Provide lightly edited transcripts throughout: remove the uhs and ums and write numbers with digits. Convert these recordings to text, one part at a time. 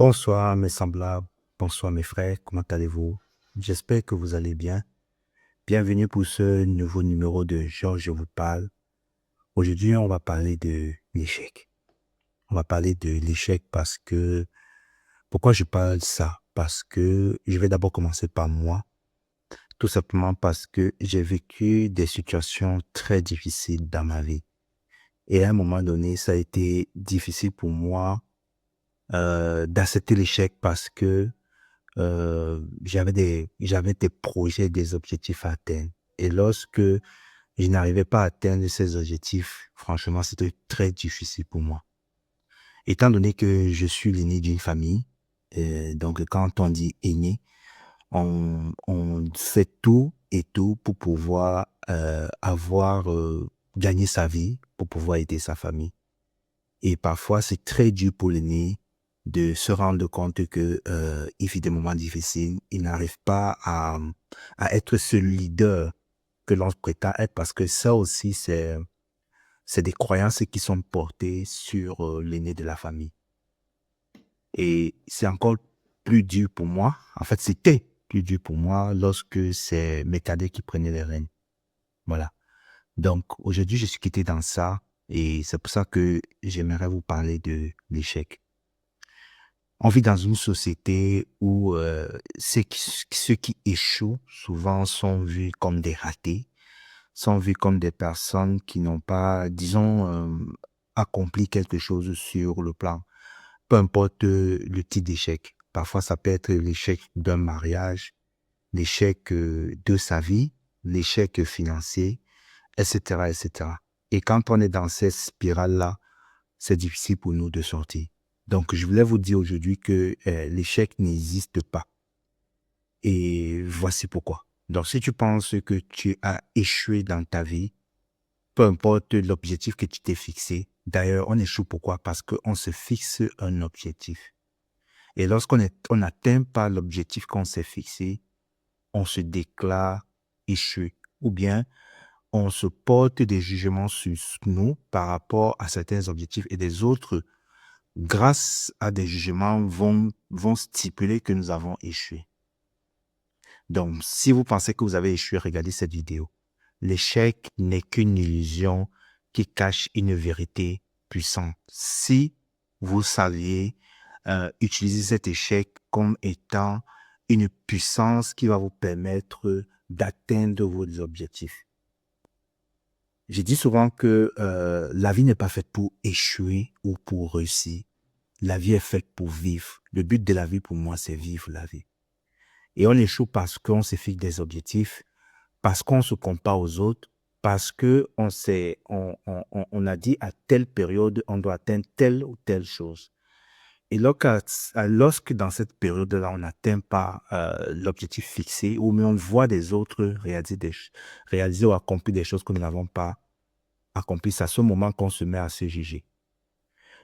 Bonsoir mes semblables, bonsoir mes frères, comment allez-vous? J'espère que vous allez bien. Bienvenue pour ce nouveau numéro de Georges Je vous parle. Aujourd'hui, on va parler de l'échec. On va parler de l'échec parce que... Pourquoi je parle de ça? Parce que je vais d'abord commencer par moi. Tout simplement parce que j'ai vécu des situations très difficiles dans ma vie. Et à un moment donné, ça a été difficile pour moi d'accepter l'échec parce que j'avais des projets, des objectifs à atteindre. Et lorsque je n'arrivais pas à atteindre ces objectifs, franchement, c'était très difficile pour moi. Étant donné que je suis l'aîné d'une famille, donc quand on dit aîné, on fait tout et tout pour pouvoir gagner sa vie, pour pouvoir aider sa famille. Et parfois, c'est très dur pour l'aîné de se rendre compte que il vit des moments difficiles. Il n'arrive pas à être ce leader que l'on prétend être parce que ça aussi, c'est des croyances qui sont portées sur l'aîné de la famille. Et c'est encore plus dur pour moi. En fait, c'était plus dur pour moi lorsque c'est mes cadets qui prenaient les rênes. Voilà. Donc, aujourd'hui, je suis quitté dans ça et c'est pour ça que j'aimerais vous parler de l'échec. On vit dans une société où ceux qui échouent souvent sont vus comme des ratés, sont vus comme des personnes qui n'ont pas, disons, accompli quelque chose sur le plan, peu importe le type d'échec. Parfois, ça peut être l'échec d'un mariage, l'échec de sa vie, l'échec financier, etc., etc. Et quand on est dans cette spirale-là, c'est difficile pour nous de sortir. Donc, je voulais vous dire aujourd'hui que l'échec n'existe pas. Et voici pourquoi. Donc, si tu penses que tu as échoué dans ta vie, peu importe l'objectif que tu t'es fixé, d'ailleurs, on échoue pourquoi? Parce qu'on se fixe un objectif. Et on n'atteint pas l'objectif qu'on s'est fixé, on se déclare échoué. Ou bien, on se porte des jugements sur nous par rapport à certains objectifs et des autres grâce à des jugements, vont stipuler que nous avons échoué. Donc, si vous pensez que vous avez échoué, regardez cette vidéo. L'échec n'est qu'une illusion qui cache une vérité puissante. Si vous saviez utiliser cet échec comme étant une puissance qui va vous permettre d'atteindre vos objectifs. Je dis souvent que la vie n'est pas faite pour échouer ou pour réussir. La vie est faite pour vivre. Le but de la vie, pour moi, c'est vivre la vie. Et on échoue parce qu'on se fixe des objectifs, parce qu'on se compare aux autres, parce que on a dit à telle période, on doit atteindre telle ou telle chose. Et lorsque dans cette période-là, on n'atteint pas l'objectif fixé, ou même on voit des autres réaliser ou accomplir des choses que nous n'avons pas accomplies, c'est à ce moment qu'on se met à se juger.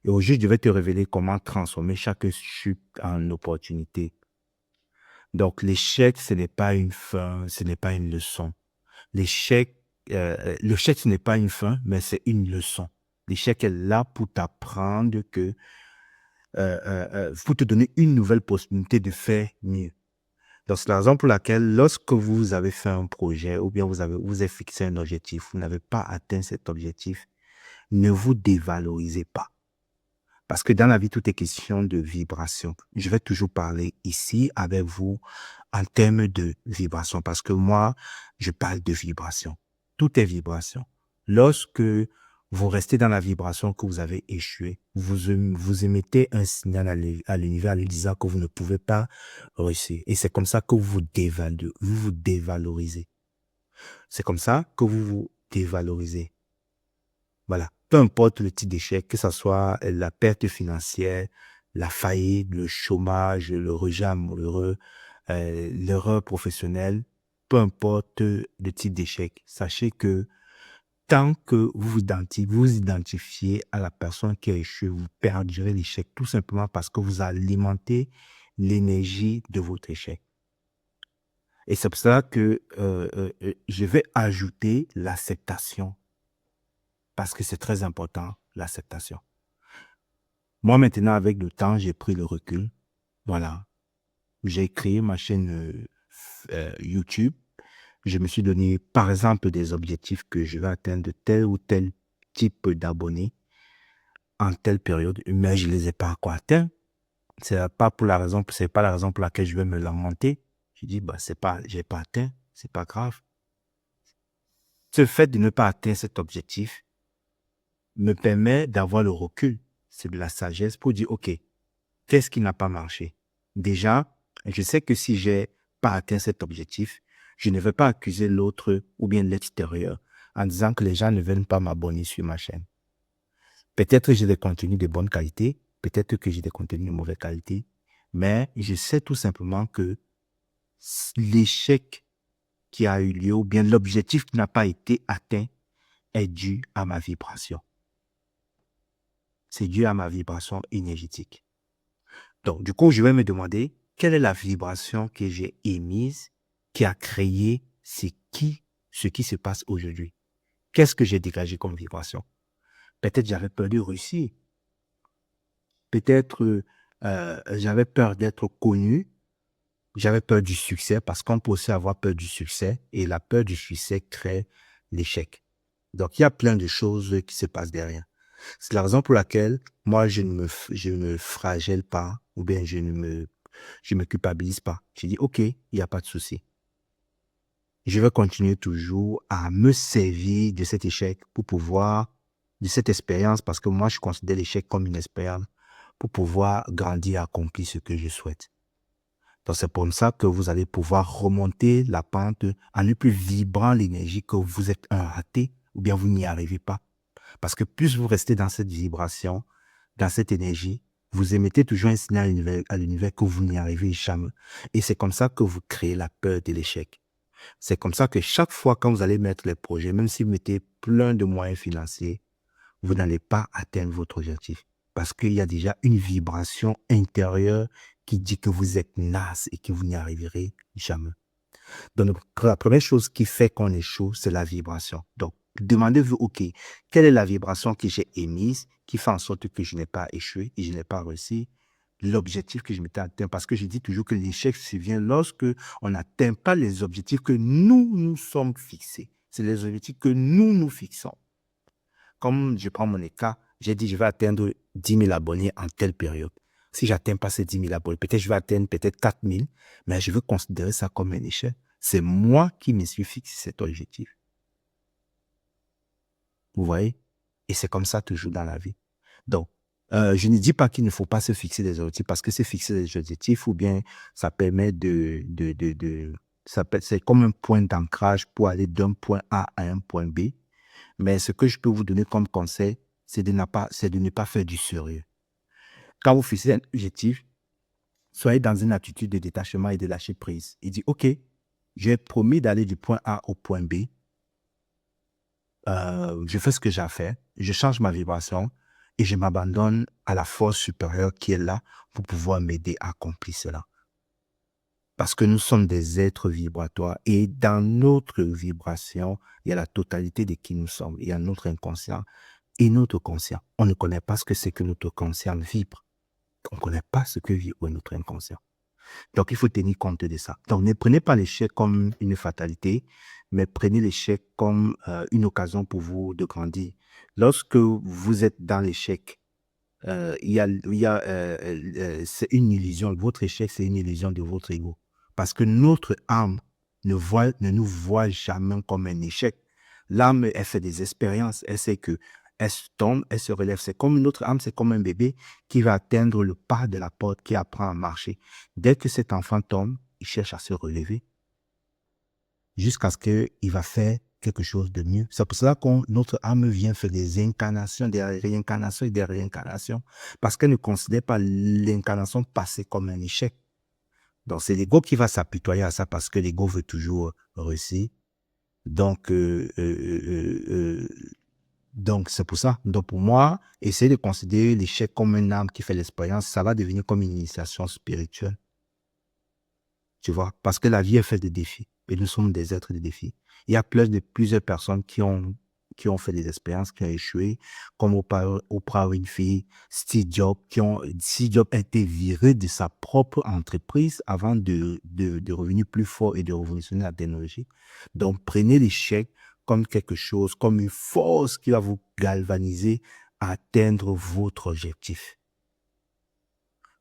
Et aujourd'hui, je vais te révéler comment transformer chaque chute en opportunité. Donc, l'échec, ce n'est pas une fin, ce n'est pas une leçon. L'échec, ce n'est pas une fin, mais c'est une leçon. L'échec est là pour t'apprendre pour te donner une nouvelle possibilité de faire mieux. Donc, c'est la raison pour laquelle, lorsque vous avez fait un projet ou bien vous avez fixé un objectif, vous n'avez pas atteint cet objectif, ne vous dévalorisez pas. Parce que dans la vie, tout est question de vibration. Je vais toujours parler ici avec vous en termes de vibration parce que moi, je parle de vibration. Tout est vibration. Lorsque vous restez dans la vibration que vous avez échoué, vous émettez un signal à l'univers lui disant que vous ne pouvez pas réussir. Et c'est comme ça que vous vous dévalorisez. C'est comme ça que vous vous dévalorisez. Voilà. Peu importe le type d'échec, que ce soit la perte financière, la faillite, le chômage, le rejet amoureux, l'erreur professionnelle, peu importe le type d'échec, sachez que tant que vous identifiez à la personne qui a échoué, vous perdurez l'échec tout simplement parce que vous alimentez l'énergie de votre échec. Et c'est pour ça que je vais ajouter l'acceptation. Parce que c'est très important, l'acceptation. Moi, maintenant, avec le temps, j'ai pris le recul. Voilà. J'ai créé ma chaîne YouTube. Je me suis donné, par exemple, des objectifs que je vais atteindre de tel ou tel type d'abonnés en telle période, mais je ne les ai pas encore atteints. C'est pas la raison pour laquelle je vais me lamenter. Je dis, bah, j'ai pas atteint, c'est pas grave. Ce fait de ne pas atteindre cet objectif me permet d'avoir le recul. C'est de la sagesse pour dire, OK, qu'est-ce qui n'a pas marché? Déjà, je sais que si j'ai pas atteint cet objectif, je ne vais pas accuser l'autre ou bien l'extérieur en disant que les gens ne veulent pas m'abonner sur ma chaîne. Peut-être que j'ai des contenus de bonne qualité, peut-être que j'ai des contenus de mauvaise qualité, mais je sais tout simplement que l'échec qui a eu lieu ou bien l'objectif qui n'a pas été atteint est dû à ma vibration. C'est dû à ma vibration énergétique. Donc, du coup, je vais me demander quelle est la vibration que j'ai émise qui a créé ce qui se passe aujourd'hui. Qu'est-ce que j'ai dégagé comme vibration? Peut-être j'avais peur de réussir. Peut-être j'avais peur d'être connu. J'avais peur du succès parce qu'on peut aussi avoir peur du succès et la peur du succès crée l'échec. Donc, il y a plein de choses qui se passent derrière. C'est la raison pour laquelle moi, je ne me flagelle pas ou bien je me culpabilise pas. Je dis, OK, il n'y a pas de souci. Je vais continuer toujours à me servir de cet échec de cette expérience, parce que moi, je considère l'échec comme une expérience pour pouvoir grandir, accomplir ce que je souhaite. Donc, c'est pour ça que vous allez pouvoir remonter la pente en ne plus vibrant l'énergie que vous êtes un raté ou bien vous n'y arrivez pas. Parce que plus vous restez dans cette vibration, dans cette énergie, vous émettez toujours un signal à l'univers que vous n'y arrivez jamais. Et c'est comme ça que vous créez la peur de l'échec. C'est comme ça que chaque fois quand vous allez mettre les projets, même si vous mettez plein de moyens financiers, vous n'allez pas atteindre votre objectif. Parce qu'il y a déjà une vibration intérieure qui dit que vous êtes naze et que vous n'y arriverez jamais. Donc, la première chose qui fait qu'on échoue, c'est la vibration. Donc, demandez-vous, OK, quelle est la vibration que j'ai émise qui fait en sorte que je n'ai pas échoué et je n'ai pas réussi l'objectif que je m'étais atteint? Parce que je dis toujours que l'échec survient lorsque on n'atteint pas les objectifs que nous nous sommes fixés. C'est les objectifs que nous nous fixons. Comme je prends mon cas, j'ai dit je vais atteindre 10 000 abonnés en telle période. Si je n'atteins pas ces 10 000 abonnés, peut-être je vais atteindre peut-être 4 000, mais je veux considérer ça comme un échec. C'est moi qui me suis fixé cet objectif. Vous voyez? Et c'est comme ça toujours dans la vie. Donc, je ne dis pas qu'il ne faut pas se fixer des objectifs, parce que se fixer des objectifs, ou bien ça permet c'est comme un point d'ancrage pour aller d'un point A à un point B. Mais ce que je peux vous donner comme conseil, c'est de ne pas faire du sérieux. Quand vous fixez un objectif, soyez dans une attitude de détachement et de lâcher prise. Il dit, OK, j'ai promis d'aller du point A au point B. Je fais ce que j'ai à faire, je change ma vibration et je m'abandonne à la force supérieure qui est là pour pouvoir m'aider à accomplir cela. Parce que nous sommes des êtres vibratoires et dans notre vibration, il y a la totalité de qui nous sommes. Il y a notre inconscient et notre conscient. On ne connaît pas ce que c'est que notre conscient vibre. On ne connaît pas ce que vibre notre inconscient. Donc, il faut tenir compte de ça. Donc, ne prenez pas l'échec comme une fatalité, mais prenez l'échec comme une occasion pour vous de grandir. Lorsque vous êtes dans l'échec, c'est une illusion. Votre échec, c'est une illusion de votre ego. Parce que notre âme ne nous voit jamais comme un échec. L'âme, elle fait des expériences. Elle sait que elle se tombe, elle se relève. C'est comme notre âme, c'est comme un bébé qui va atteindre le pas de la porte, qui apprend à marcher. Dès que cet enfant tombe, il cherche à se relever jusqu'à ce qu'il va faire quelque chose de mieux. C'est pour cela que notre âme vient faire des incarnations, des réincarnations et des réincarnations, parce qu'elle ne considère pas l'incarnation passée comme un échec. Donc, c'est l'ego qui va s'apitoyer à ça parce que l'ego veut toujours réussir. Donc, c'est pour ça. Donc, pour moi, essayer de considérer l'échec comme une âme qui fait l'expérience, ça va devenir comme une initiation spirituelle. Tu vois, parce que la vie est faite de défis et nous sommes des êtres de défis. Il y a plusieurs personnes qui ont qui ont fait des expériences, qui ont échoué, comme Oprah Winfrey, Steve Jobs, Steve Jobs a été viré de sa propre entreprise avant de revenir plus fort et de révolutionner la technologie. Donc, prenez l'échec comme quelque chose, comme une force qui va vous galvaniser à atteindre votre objectif.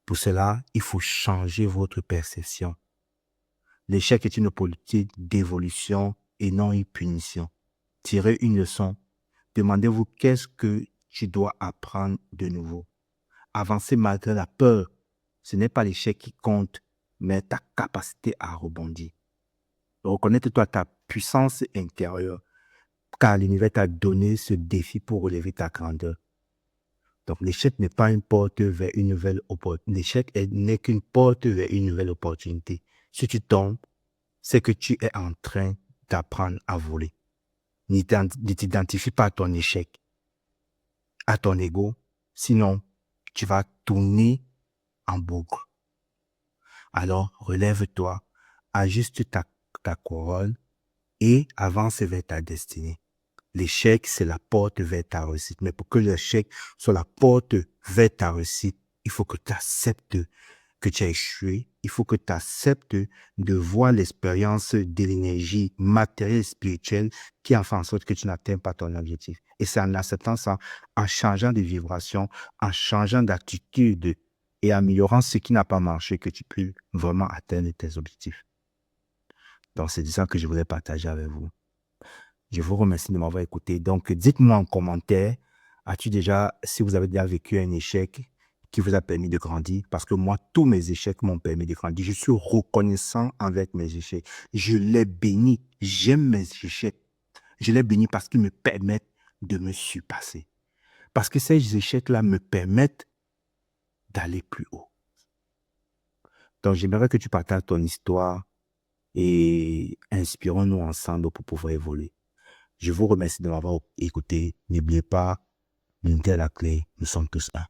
Pour cela, il faut changer votre perception. L'échec est une politique d'évolution et non une punition. Tirez une leçon. Demandez-vous qu'est-ce que tu dois apprendre de nouveau. Avancez malgré la peur. Ce n'est pas l'échec qui compte, mais ta capacité à rebondir. Reconnais-toi ta puissance intérieure, car l'univers t'a donné ce défi pour relever ta grandeur. Donc, l'échec n'est pas une porte vers une nouvelle opportunité. L'échec n'est qu'une porte vers une nouvelle opportunité. Si tu tombes, c'est que tu es en train d'apprendre à voler. Ne t'identifie pas à ton échec, à ton ego, sinon tu vas tourner en boucle. Alors, relève-toi, ajuste ta couronne et avance vers ta destinée. L'échec, c'est la porte vers ta réussite. Mais pour que l'échec soit la porte vers ta réussite, il faut que tu acceptes que tu as échoué. Il faut que tu acceptes de voir l'expérience de l'énergie matérielle et spirituelle qui a fait en sorte que tu n'atteins pas ton objectif. Et c'est en acceptant ça, en changeant de vibration, en changeant d'attitude et améliorant ce qui n'a pas marché que tu peux vraiment atteindre tes objectifs. Donc, c'est ça que je voulais partager avec vous. Je vous remercie de m'avoir écouté. Donc, dites-moi en commentaire, si vous avez déjà vécu un échec qui vous a permis de grandir, parce que moi, tous mes échecs m'ont permis de grandir. Je suis reconnaissant avec mes échecs. Je les bénis. J'aime mes échecs. Je les bénis parce qu'ils me permettent de me surpasser. Parce que ces échecs-là me permettent d'aller plus haut. Donc, j'aimerais que tu partages ton histoire et inspirons-nous ensemble pour pouvoir évoluer. Je vous remercie de m'avoir écouté. N'oubliez pas, l'unité est la clé. Nous sommes tous un.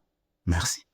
Merci.